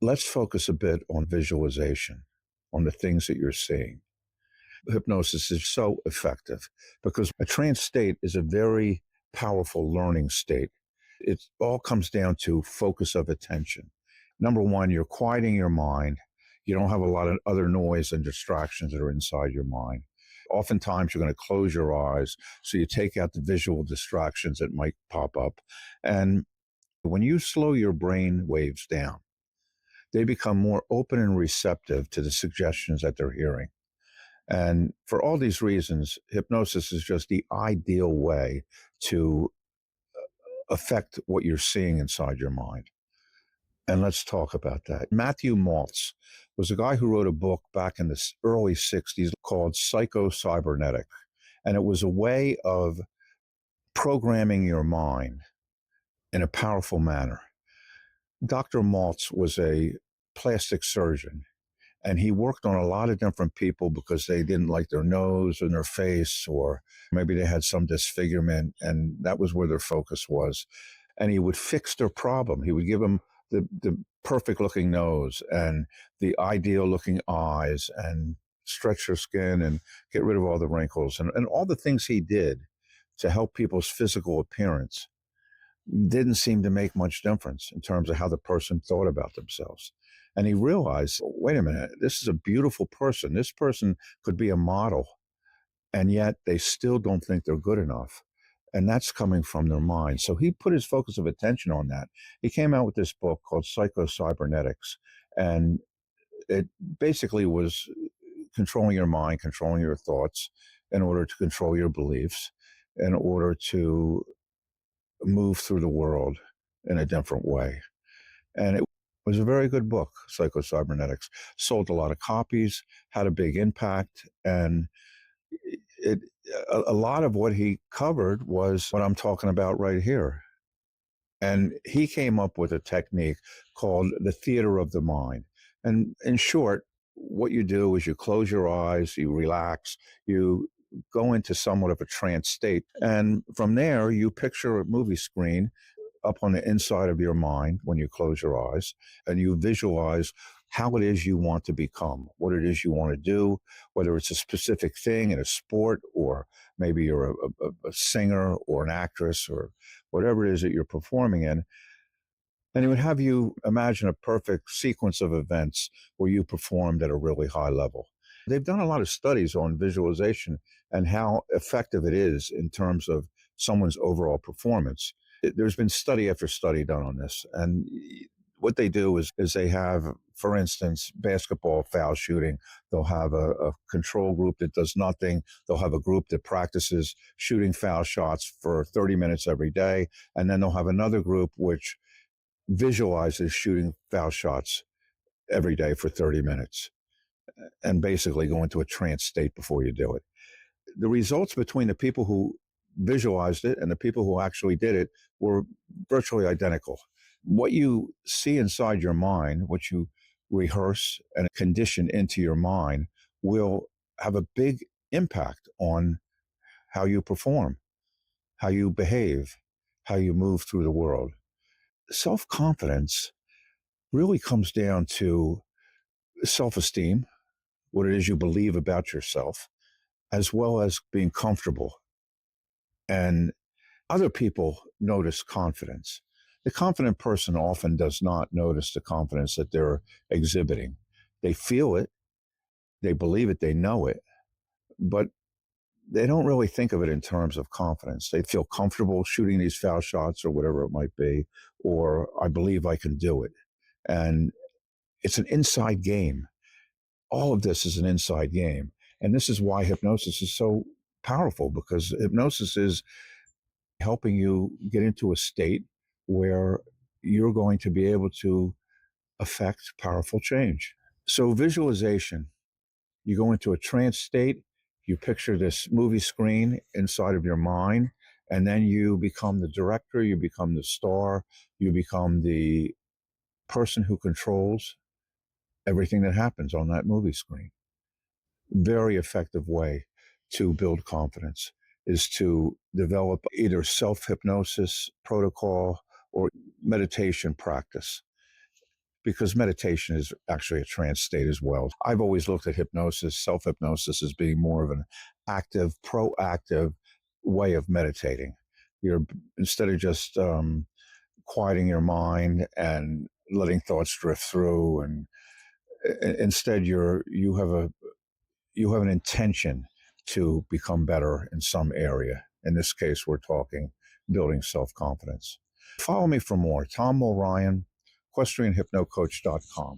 Let's focus a bit on visualization, on the things that you're seeing. Hypnosis is so effective because a trance state is a very powerful learning state. It all comes down to focus of attention. Number one, you're quieting your mind. You don't have a lot of other noise and distractions that are inside your mind. Oftentimes, you're going to close your eyes, so you take out the visual distractions that might pop up. And when you slow your brain waves down, they become more open and receptive to the suggestions that they're hearing. And for all these reasons, hypnosis is just the ideal way to affect what you're seeing inside your mind. And let's talk about that. Matthew Maltz was a guy who wrote a book back in the early 60s called Psycho-Cybernetic. And it was a way of programming your mind in a powerful manner. Dr. Maltz was a plastic surgeon, and he worked on a lot of different people because they didn't like their nose and their face, or maybe they had some disfigurement, and that was where their focus was. And he would fix their problem. He would give them the perfect looking nose and the ideal looking eyes and stretch their skin and get rid of all the wrinkles and all the things he did to help people's physical appearance didn't seem to make much difference in terms of how the person thought about themselves. And he realized, wait a minute, this is a beautiful person. This person could be a model, and yet they still don't think they're good enough. And that's coming from their mind. So he put his focus of attention on that. He came out with this book called Psycho-Cybernetics. And it basically was controlling your mind, controlling your thoughts in order to control your beliefs, in order to move through the world in a different way. And it was a very good book, Psycho-Cybernetics. Sold a lot of copies, had a big impact, and it a lot of what he covered was what I'm talking about right here. And he came up with a technique called the theater of the mind. And in short, what you do is you close your eyes, you relax, you go into somewhat of a trance state. And from there, you picture a movie screen up on the inside of your mind when you close your eyes, and you visualize how it is you want to become, what it is you want to do, whether it's a specific thing in a sport, or maybe you're a singer or an actress or whatever it is that you're performing in. And it would have you imagine a perfect sequence of events where you performed at a really high level. They've done a lot of studies on visualization and how effective it is in terms of someone's overall performance. There's been study after study done on this. And what they do is they have, for instance, basketball foul shooting. They'll have a control group that does nothing. They'll have a group that practices shooting foul shots for 30 minutes every day. And then they'll have another group which visualizes shooting foul shots every day for 30 minutes and basically go into a trance state before you do it. The results between the people who visualized it and the people who actually did it were virtually identical. What you see inside your mind, what you rehearse and condition into your mind, will have a big impact on how you perform, how you behave, how you move through the world. Self confidence really comes down to self esteem, what it is you believe about yourself, as well as being comfortable. And other people notice confidence. The confident person often does not notice the confidence that they're exhibiting. They feel it, they believe it, they know it, but they don't really think of it in terms of confidence. They feel comfortable shooting these foul shots or whatever it might be, or I believe I can do it. And it's an inside game. All of this is an inside game. And this is why hypnosis is so powerful, because hypnosis is helping you get into a state where you're going to be able to affect powerful change. So, visualization, you go into a trance state, you picture this movie screen inside of your mind, and then you become the director, you become the star, you become the person who controls everything that happens on that movie screen. Very effective way to build confidence is to develop either self hypnosis protocol or meditation practice. because meditation is actually a trance state as well. I've always looked at hypnosis, self-hypnosis, as being more of an active, proactive way of meditating. You're instead of just quieting your mind and letting thoughts drift through, and instead you have an intention to become better in some area. In this case, we're talking building self-confidence. Follow me for more. Tom Mulryan, EquestrianHypnoCoach.com.